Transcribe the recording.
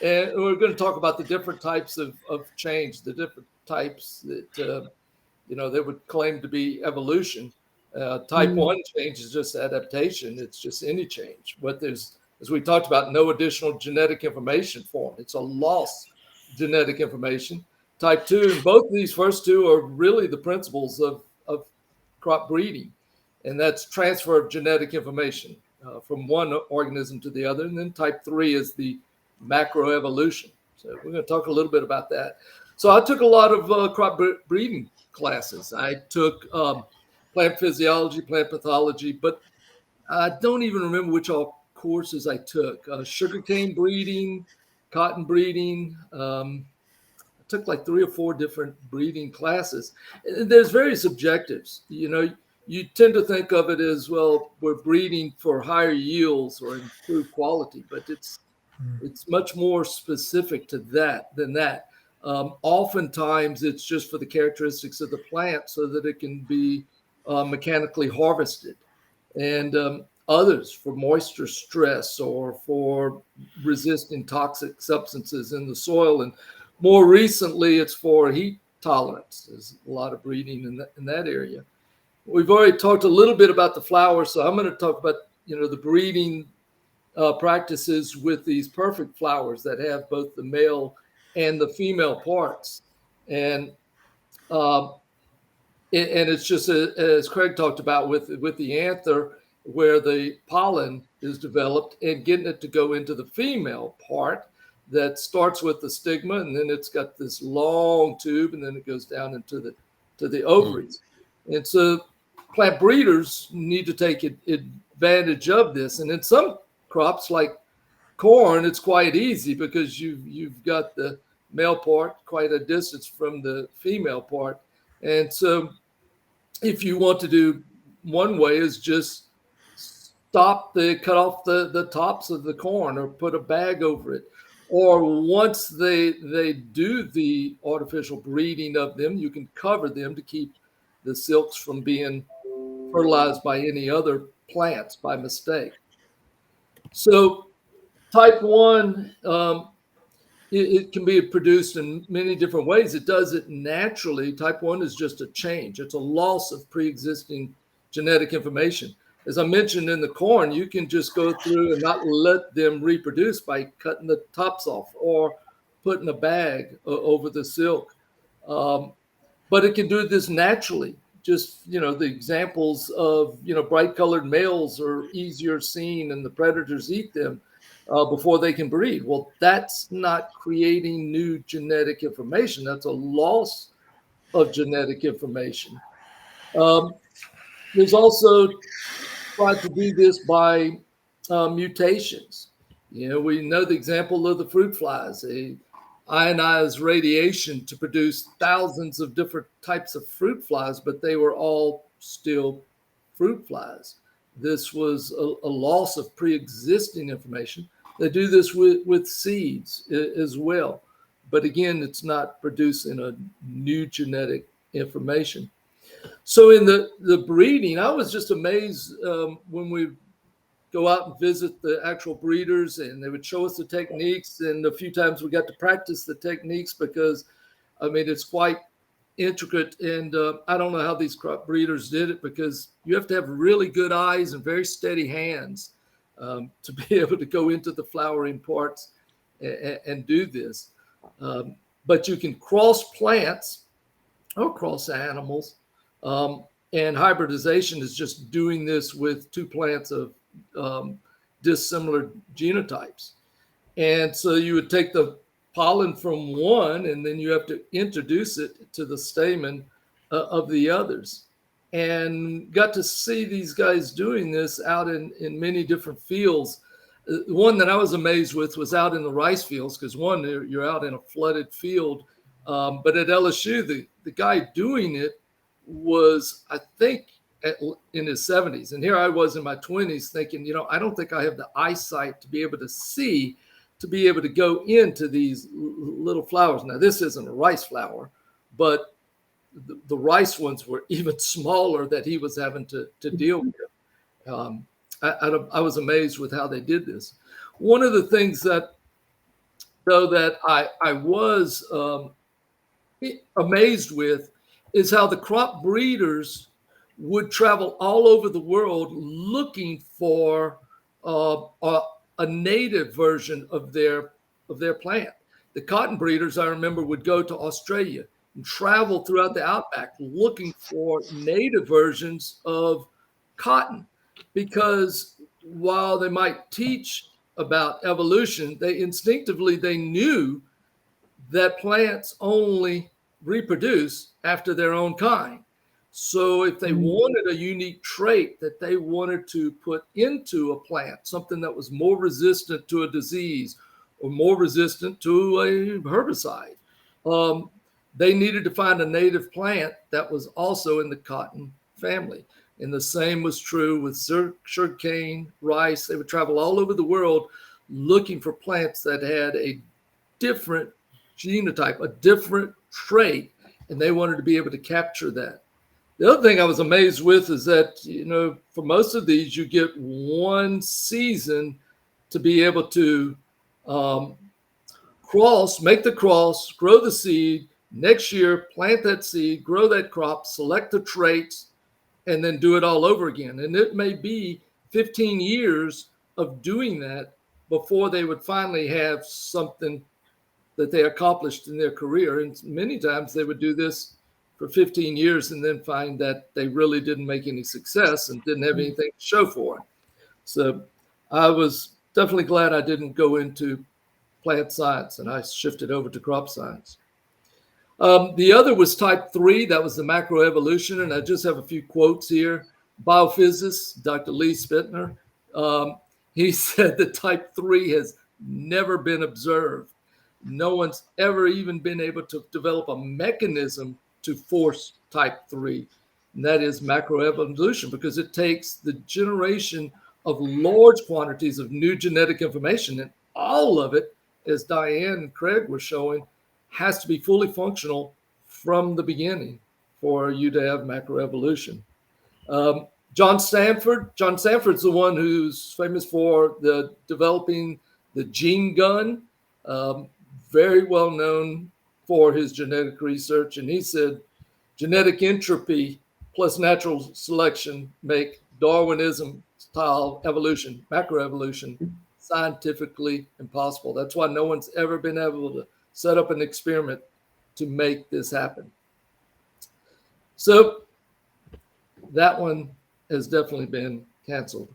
And we're going to talk about the different types of change, the different types that, they would claim to be evolution. Type 1 change is just adaptation. It's just any change. But there's, as we talked about, no additional genetic information formed. It's a lost genetic information. Type 2, and both of these first two are really the principles of crop breeding. And that's transfer of genetic information from one organism to the other. And then type 3 is the macroevolution. So we're going to talk a little bit about that. So I took a lot of crop breeding classes. I took plant physiology, plant pathology, but I don't even remember which all courses I took. Sugarcane breeding, cotton breeding. I took like 3 or 4 different breeding classes. And there's various objectives. You tend to think of it as, well, we're breeding for higher yields or improved quality, but it's much more specific to that than that. Oftentimes, it's just for the characteristics of the plant so that it can be mechanically harvested, and others for moisture stress or for resisting toxic substances in the soil. And more recently, it's for heat tolerance. There's a lot of breeding in that area. We've already talked a little bit about the flowers, so I'm going to talk about the breeding practices with these perfect flowers that have both the male and the female parts. And it's just as Craig talked about with the anther, where the pollen is developed and getting it to go into the female part that starts with the stigma, and then it's got this long tube, and then it goes down into the ovaries. And so plant breeders need to take advantage of this. And in some crops like corn, it's quite easy because you've got the male part quite a distance from the female part. And so if you want to do, one way is just cut off the tops of the corn or put a bag over it. Or once they do the artificial breeding of them, you can cover them to keep the silks from being fertilized by any other plants by mistake. So type 1, it can be produced in many different ways. It does it naturally. Type 1 is just a change. It's a loss of pre-existing genetic information. As I mentioned in the corn, you can just go through and not let them reproduce by cutting the tops off or putting a bag over the silk. But it can do this naturally. Just, the examples of, bright colored males are easier seen and the predators eat them before they can breed. Well, that's not creating new genetic information. That's a loss of genetic information. There's also tried to do this by mutations. We know the example of the fruit flies. They ionized radiation to produce thousands of different types of fruit flies, but they were all still fruit flies. This was a loss of pre-existing information. They do this with seeds as well. But again, it's not producing a new genetic information. So in the breeding, I was just amazed when we go out and visit the actual breeders, and they would show us the techniques. And a few times we got to practice the techniques because, it's quite intricate. And I don't know how these crop breeders did it, because you have to have really good eyes and very steady hands to be able to go into the flowering parts and do this. But you can cross plants or cross animals. And hybridization is just doing this with 2 plants of dissimilar genotypes. And so you would take the pollen from one, and then you have to introduce it to the stamen of the others. And got to see these guys doing this out in many different fields. The one that I was amazed with was out in the rice fields, because one, you're out in a flooded field. But at LSU, the guy doing it was, I think, in his 70s. And here I was in my 20s thinking, I don't think I have the eyesight to be able to see, to be able to go into these little flowers. Now, this isn't a rice flower, but the rice ones were even smaller that he was having to deal with. I was amazed with how they did this. One of the things that though, that I was amazed with is how the crop breeders would travel all over the world looking for a native version of their plant. The cotton breeders, I remember, would go to Australia and travel throughout the outback looking for native versions of cotton, because while they might teach about evolution, they instinctively they knew that plants only reproduce after their own kind. So if they wanted a unique trait that they wanted to put into a plant, something that was more resistant to a disease or more resistant to a herbicide, um, they needed to find a native plant that was also in the cotton family. And the same was true with sugarcane, rice. They would travel all over the world looking for plants that had a different genotype, a different trait, and they wanted to be able to capture that. The other thing I was amazed with is that, for most of these, you get one season to be able to um, make the cross, grow the seed. Next year, plant that seed, grow that crop, select the traits, and then do it all over again. And it may be 15 years of doing that before they would finally have something that they accomplished in their career. And many times they would do this for 15 years and then find that they really didn't make any success and didn't have anything to show for it. So I was definitely glad I didn't go into plant science and I shifted over to crop science. The other was type 3. That was the macroevolution. And I just have a few quotes here. Biophysicist Dr. Lee Spittner, he said that type 3 has never been observed. No one's ever even been able to develop a mechanism to force type 3. And that is macroevolution, because it takes the generation of large quantities of new genetic information, and all of it, as Diane and Craig were showing, has to be fully functional from the beginning for you to have macroevolution. John Sanford's the one who's famous for developing the gene gun, very well known for his genetic research. And he said genetic entropy plus natural selection make Darwinism style evolution, macroevolution, scientifically impossible. That's why no one's ever been able to set up an experiment to make this happen. So that one has definitely been canceled.